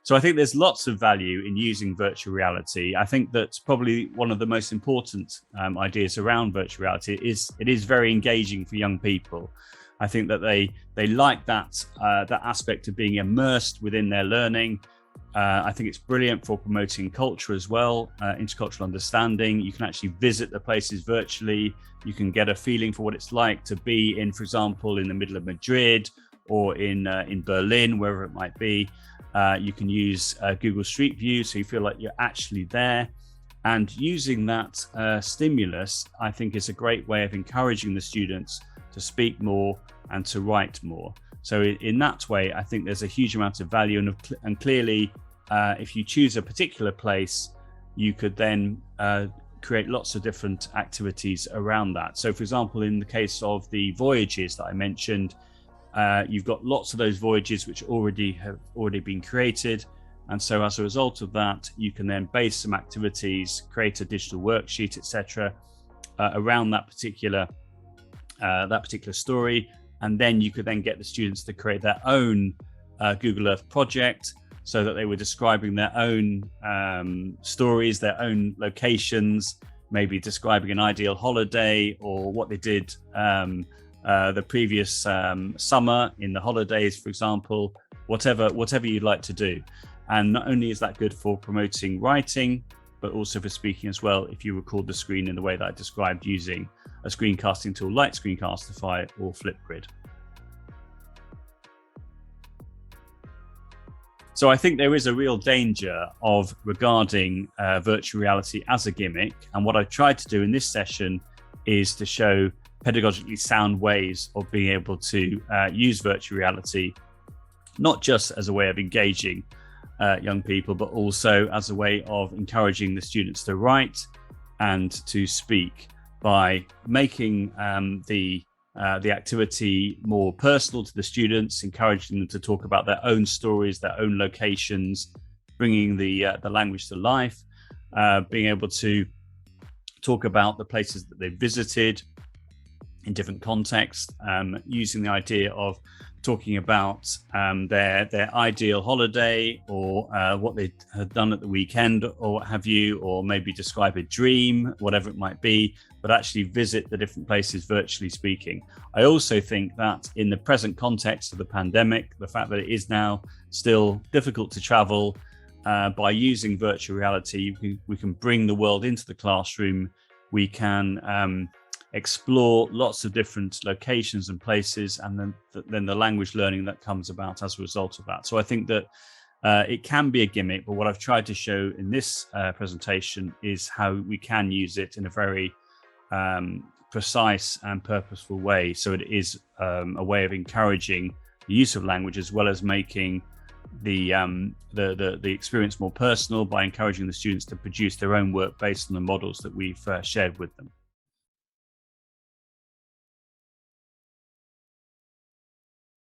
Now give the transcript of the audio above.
So I think there's lots of value in using virtual reality. I think that's probably one of the most important ideas around virtual reality is it is very engaging for young people. I think that they like that aspect of being immersed within their learning. I think it's brilliant for promoting culture as well, intercultural understanding. You can actually visit the places virtually. You can get a feeling for what it's like to be in, for example, in the middle of Madrid or in Berlin, wherever it might be. You can use Google Street View, so you feel like you're actually there. And using that stimulus, I think, is a great way of encouraging the students to speak more and to write more. So in that way, I think there's a huge amount of value. And clearly, if you choose a particular place, you could then create lots of different activities around that. So for example, in the case of the voyages that I mentioned, you've got lots of those voyages which have already been created. And so as a result of that, you can then base some activities, create a digital worksheet, etc., around that particular story. And then you could then get the students to create their own Google Earth project, so that they were describing their own stories, their own locations, maybe describing an ideal holiday or what they did the previous summer in the holidays, for example, whatever you'd like to do. And not only is that good for promoting writing, but also for speaking as well, if you record the screen in the way that I described using a screencasting tool like Screencastify or Flipgrid. So I think there is a real danger of regarding virtual reality as a gimmick. And what I've tried to do in this session is to show pedagogically sound ways of being able to use virtual reality, not just as a way of engaging young people, but also as a way of encouraging the students to write and to speak by making the activity more personal to the students, encouraging them to talk about their own stories, their own locations, bringing the language to life, being able to talk about the places that they've visited in different contexts, using the idea of talking about their ideal holiday or what they had done at the weekend or what have you, or maybe describe a dream, whatever it might be, but actually visit the different places virtually speaking. I also think that in the present context of the pandemic, the fact that it is now still difficult to travel, by using virtual reality, we can bring the world into the classroom. We can explore lots of different locations and places, and then the language learning that comes about as a result of that. So I think that it can be a gimmick, but what I've tried to show in this presentation is how we can use it in a very precise and purposeful way. So it is a way of encouraging the use of language, as well as making the experience more personal by encouraging the students to produce their own work based on the models that we've shared with them.